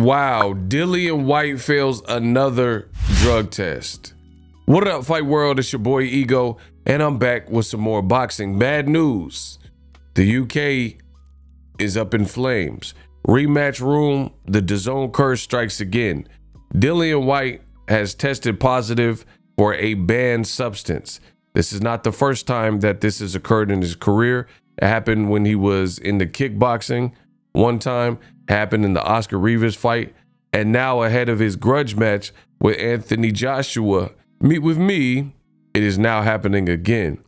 Wow, Dillian Whyte fails another drug test. What up, Fight World? It's your boy Ego, and I'm back with some more boxing bad news. The UK is up in flames. Rematch room, the DAZN curse strikes again. Dillian Whyte has tested positive for a banned substance. This is not the first time that this has occurred in his career. It happened when he was in the kickboxing one time, happened in the Oscar Rivas fight, and now ahead of his grudge match with Anthony Joshua, meet with me, it is now happening again.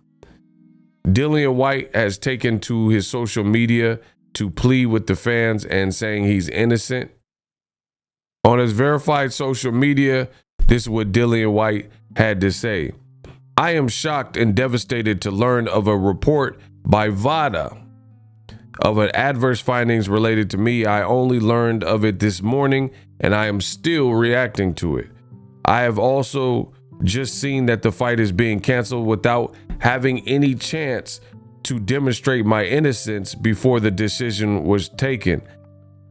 Dillian Whyte has taken to his social media to plead with the fans and saying he's innocent. On his verified social media, this is what Dillian Whyte had to say. I am shocked and devastated to learn of a report by VADA of an adverse findings related to me. I only learned of it this morning and I am still reacting to it. I have also just seen that the fight is being canceled without having any chance to demonstrate my innocence before the decision was taken.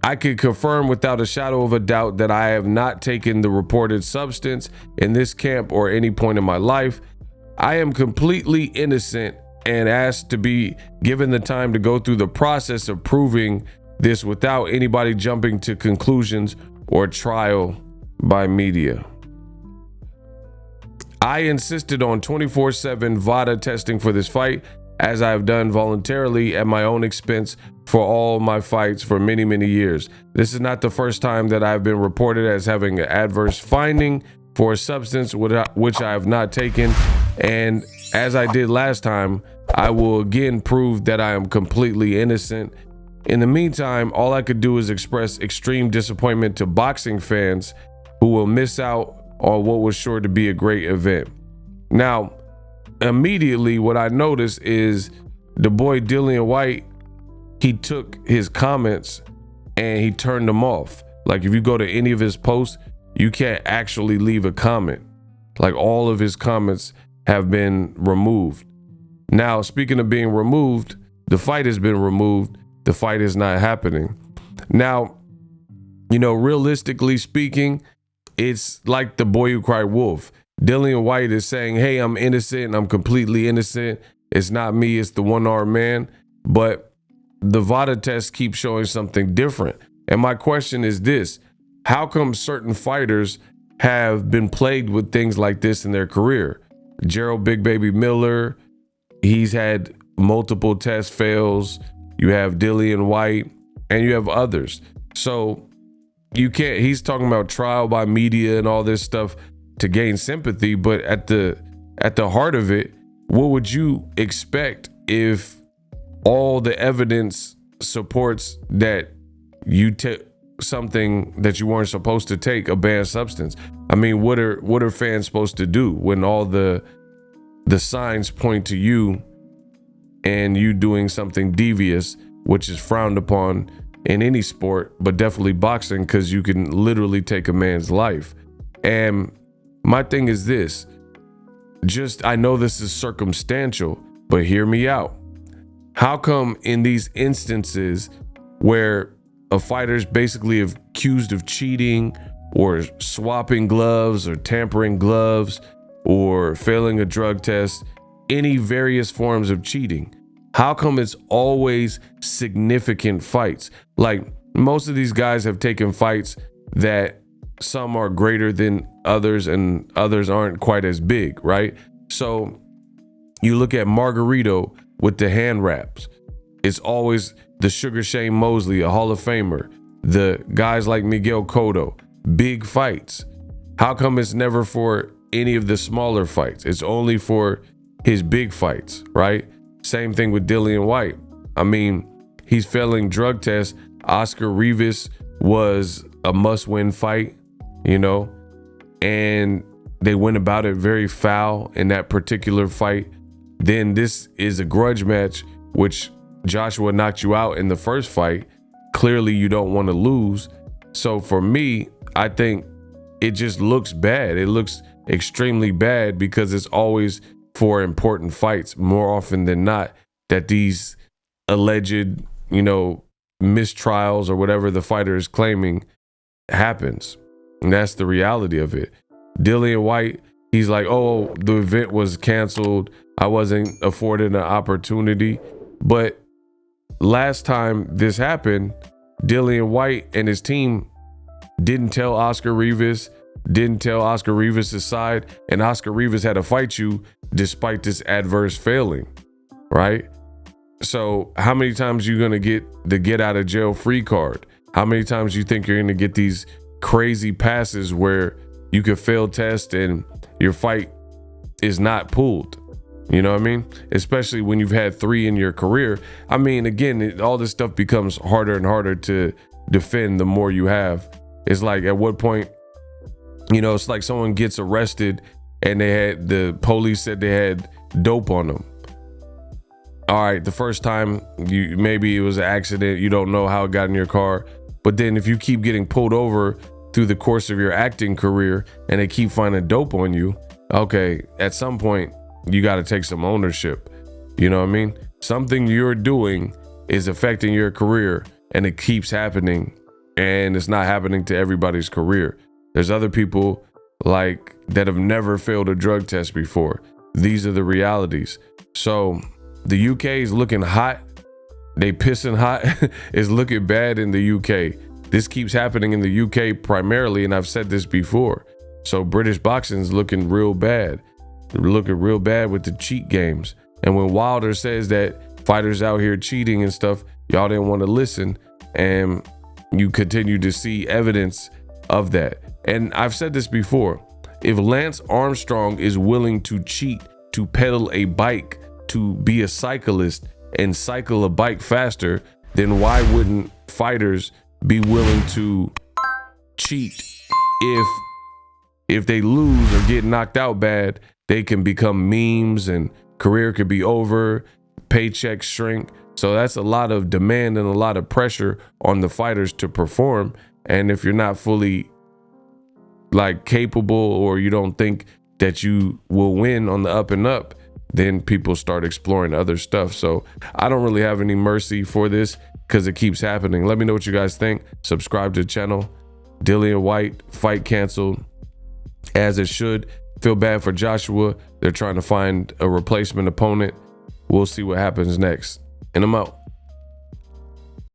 I can confirm without a shadow of a doubt that I have not taken the reported substance in this camp or any point in my life. I am completely innocent and asked to be given the time to go through the process of proving this without anybody jumping to conclusions or trial by media. I insisted on 24/7 VADA testing for this fight, as I have done voluntarily at my own expense for all my fights for many, many years. This is not the first time that I've been reported as having an adverse finding for a substance which I have not taken. And as I did last time, I will again prove that I am completely innocent. In the meantime, all I could do is express extreme disappointment to boxing fans who will miss out on what was sure to be a great event. Now, immediately what I noticed is the boy Dillian Whyte, he took his comments and he turned them off. Like if you go to any of his posts, you can't actually leave a comment. Like all of his comments have been removed. Now, speaking of being removed, the fight has been removed. The fight is not happening. Now, realistically speaking, it's like the boy who cried wolf. Dillian Whyte is saying, hey, I'm innocent. I'm completely innocent. It's not me. It's the one-armed man. But the VADA test keeps showing something different. And my question is this: how come certain fighters have been plagued with things like this in their career? Gerald Big Baby Miller, he's had multiple test fails. You have Dillian Whyte, and you have others. So you can't, he's talking about trial by media and all this stuff to gain sympathy, but at the heart of it, what would you expect if all the evidence supports that you took something that you weren't supposed to take, a banned substance? I mean, what are fans supposed to do when all the signs point to you and you doing something devious, which is frowned upon in any sport, but definitely boxing, because you can literally take a man's life? And my thing is this, I know this is circumstantial, but hear me out. How come in these instances where a fighter's basically accused of cheating or swapping gloves or tampering gloves or failing a drug test, any various forms of cheating, how come it's always significant fights? Like most of these guys have taken fights that some are greater than others and others aren't quite as big, right? So you look at Margarito with the hand wraps. It's always the Sugar Shane Mosley, a Hall of Famer, the guys like Miguel Cotto, big fights. How come it's never for any of the smaller fights? It's only for his big fights, right? Same thing with Dillian Whyte. I mean, he's failing drug tests. Oscar Rivas was a must-win fight, and they went about it very foul in that particular fight. Then this is a grudge match, which Joshua knocked you out in the first fight. Clearly you don't want to lose. So for me, I think it just looks bad. It looks extremely bad because it's always for important fights, more often than not, that these alleged, mistrials or whatever the fighter is claiming happens. And that's the reality of it. Dillian Whyte, he's like, oh, the event was canceled. I wasn't afforded an opportunity. But last time this happened, Dillian Whyte and his team didn't tell Oscar Rivas, didn't tell Oscar Rivas' side, and Oscar Rivas had to fight you despite this adverse failing, right? So how many times you gonna get the get out of jail free card? How many times you think you're gonna get these crazy passes where you could fail test and your fight is not pulled? You know what I mean? Especially when you've had 3 in your career. I mean, again, all this stuff becomes harder and harder to defend the more you have. It's like, at what point, you know, it's like someone gets arrested and the police said they had dope on them. All right, the first time, maybe it was an accident, you don't know how it got in your car. But then if you keep getting pulled over through the course of your acting career and they keep finding dope on you, okay, at some point, you got to take some ownership. You know what I mean? Something you're doing is affecting your career and it keeps happening, and it's not happening to everybody's career. There's other people like that have never failed a drug test before. These are the realities. So the UK is looking hot. They pissing hot. It's looking bad in the UK. This keeps happening in the UK primarily, and I've said this before. So British boxing is looking real bad. They're looking real bad with the cheat games. And when Wilder says that fighters out here cheating and stuff, y'all didn't want to listen, and you continue to see evidence of that. And I've said this before. If Lance Armstrong is willing to cheat to pedal a bike, to be a cyclist and cycle a bike faster, then why wouldn't fighters be willing to cheat? If they lose or get knocked out bad, they can become memes and career could be over, paychecks shrink. So that's a lot of demand and a lot of pressure on the fighters to perform. And if you're not fully like capable, or you don't think that you will win on the up and up, then people start exploring other stuff. So I don't really have any mercy for this because it keeps happening. Let me know what you guys think. Subscribe to the channel. Dillian Whyte, fight canceled, as it should. Feel bad for Joshua. They're trying to find a replacement opponent. We'll see what happens next. And I'm out.